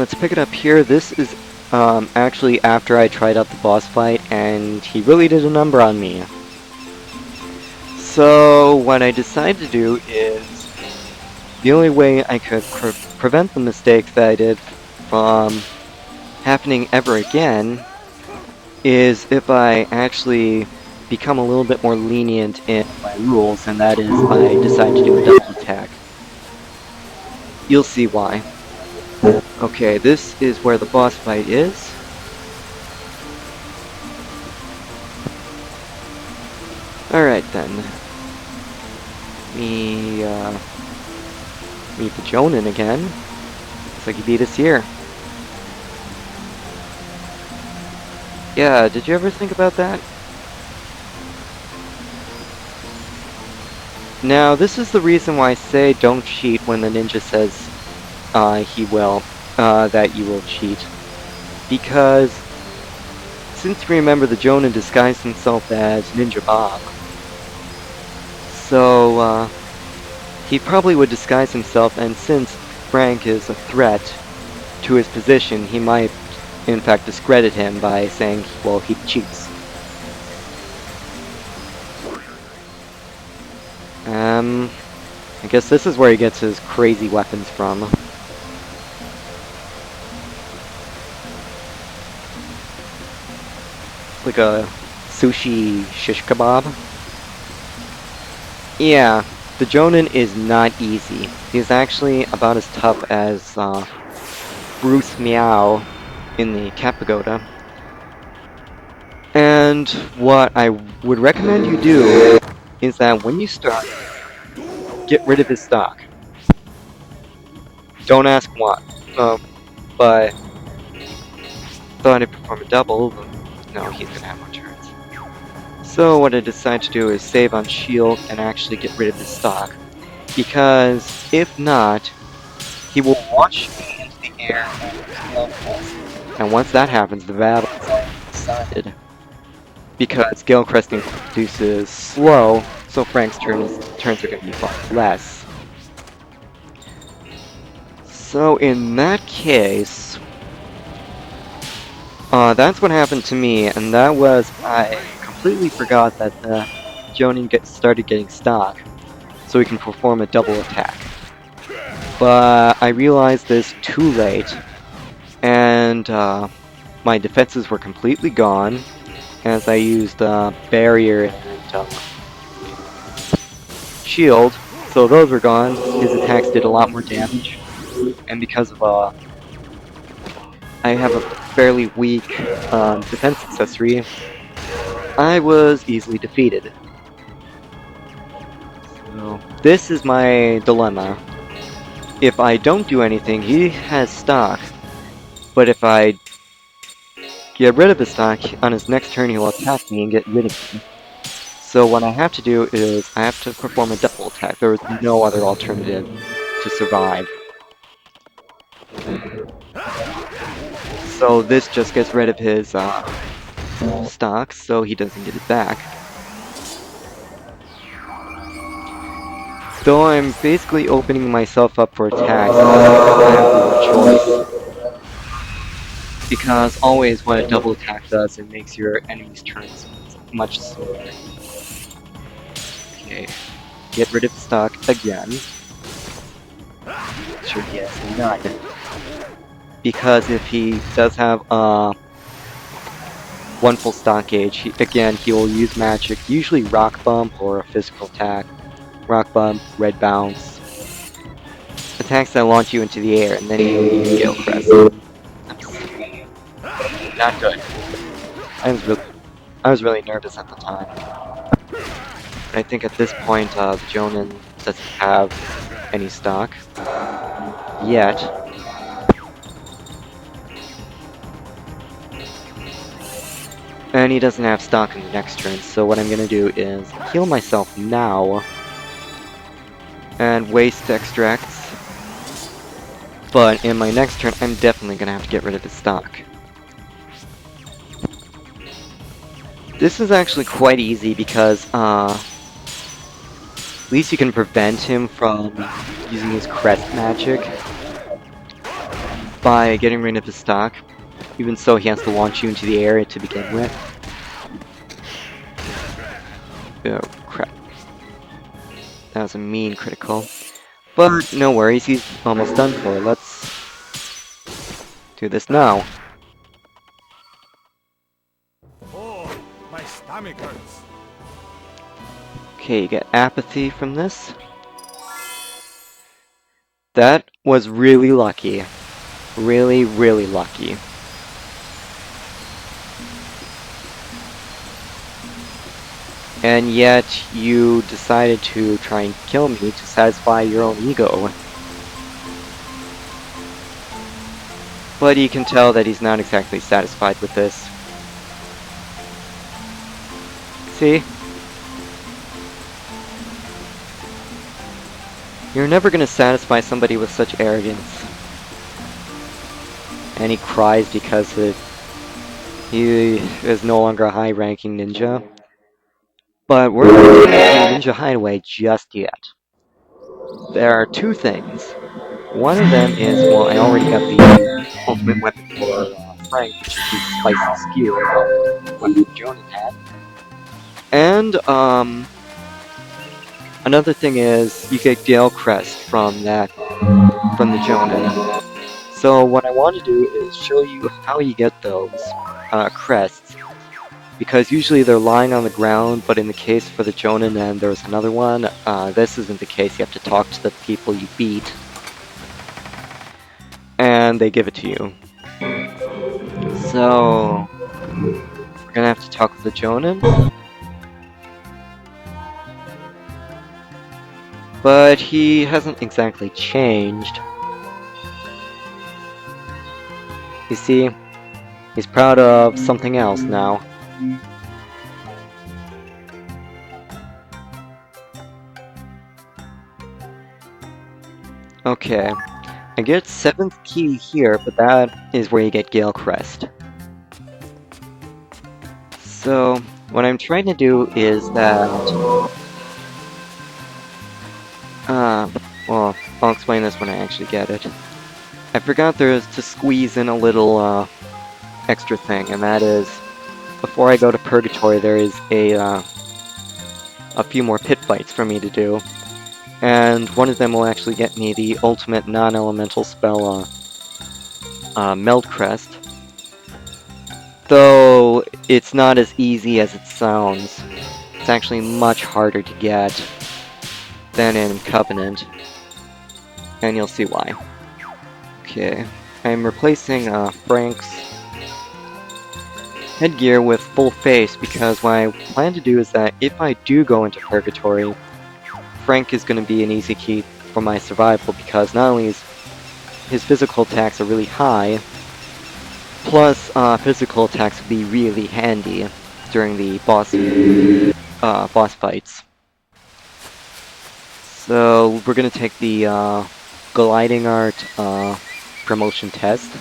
let's pick it up here. This is actually after I tried out the boss fight, and he really did a number on me. So what I decided to do is, the only way I could prevent the mistakes that I did from happening ever again is if I actually become a little bit more lenient in my rules, and that is I decide to do a double attack. You'll see why. Okay, this is where the boss fight is. Alright then. Meet the Jonin again. Looks like he beat us here. Yeah, did you ever think about that? Now, this is the reason why I say don't cheat when the ninja says that you will cheat. Because, since you remember, the Jonin disguised himself as Ninja Bob. So, he probably would disguise himself, and since Frank is a threat to his position, he might, in fact, discredit him by saying, well, he cheats. I guess this is where he gets his crazy weapons from. It's like a sushi shish kebab. Yeah, the Jonin is not easy. He's actually about as tough as Bruce Meow in the Cat Pagoda. And what I would recommend you do is that when you start, get rid of his stock. Don't ask why. But thought I'd perform a double, but no, he's gonna have more turns. So what I decided to do is save on shield and actually get rid of his stock. Because if not, he will launch me into the air and once that happens, the battle is decided. Because Gale Cresting produces slow, so Frank's turns are going to be far less. So in that case, that's what happened to me, and that was I completely forgot that the Jonin started getting stock, so he can perform a double attack. But I realized this too late, and my defenses were completely gone, as I used barrier and shield, so those were gone. His attacks did a lot more damage, and because of I have a fairly weak defense accessory, I was easily defeated. So this is my dilemma. If I don't do anything, he has stock, but if I get rid of his stock, on his next turn he'll attack me and get rid of me. So what I have to do is I have to perform a double attack. There is no other alternative to survive. So this just gets rid of his stock, so he doesn't get it back. Though I'm basically opening myself up for attacks, I have no choice. Because always what a double attack does, it makes your enemy's turns much slower. Okay, get rid of the stock again. Sure he has none. Because if he does have one full stock gauge, he will use magic, usually Rock Bump or a physical attack. Rock Bump, Red Bounce. Attacks that launch you into the air, and then he will use Gale Crest. Not good. I was really nervous at the time. I think at this point, the Jonin doesn't have any stock yet. And he doesn't have stock in the next turn, so what I'm gonna do is heal myself now and waste extracts. But in my next turn, I'm definitely gonna have to get rid of his stock. This is actually quite easy because, at least you can prevent him from using his crest magic. by getting rid of his stock. Even so, he has to launch you into the air to begin with. Oh, crap. That was a mean critical. But no worries, he's almost done for. Let's do this now. Oh, my stomach hurts. Okay, you get apathy from this. That was really lucky. Really, really lucky. And yet, you decided to try and kill me to satisfy your own ego. But you can tell that he's not exactly satisfied with this. See? You're never gonna satisfy somebody with such arrogance. And he cries because he is no longer a high-ranking ninja. But we're not getting to Ninja Hideaway just yet. There are two things. One of them is, well, I already got the ultimate weapon for Frank, which is the spicy skewer, the weapon Jonan had. And, another thing is, you get Gale Crest from the Jonan. So what I want to do is show you how you get those crests, because usually they're lying on the ground, but in the case for the Jonan and there's another one, this isn't the case. You have to talk to the people you beat, and they give it to you. So we're gonna have to talk with the Jonan, but he hasn't exactly changed. You see, he's proud of something else now. Okay, I get 7th key here, but that is where you get Gale Crest. So, what I'm trying to do is that... well, I'll explain this when I actually get it. I forgot there's to squeeze in a little, extra thing, and that is, before I go to Purgatory, there is a few more pit fights for me to do. And one of them will actually get me the ultimate non-elemental spell, Meld Crest. Though, it's not as easy as it sounds. It's actually much harder to get than in Covenant. And you'll see why. Okay, I'm replacing Frank's headgear with full face because what I plan to do is that if I do go into Purgatory, Frank is going to be an easy keep for my survival because not only is his physical attacks are really high, plus physical attacks will be really handy during the boss fights. So we're going to take the gliding art promotion test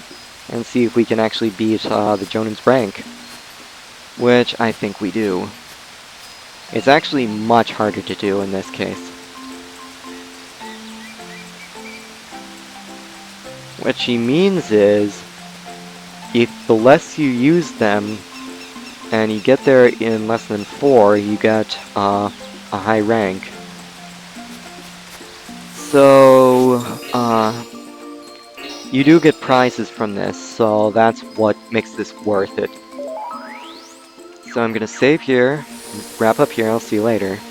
and see if we can actually beat the Jonan's rank, which I think we do. It's actually much harder to do in this case. What she means is, if the less you use them, and you get there in less than 4, you get a high rank. So, you do get prizes from this, so that's what makes this worth it. So I'm gonna save here, wrap up here, I'll see you later.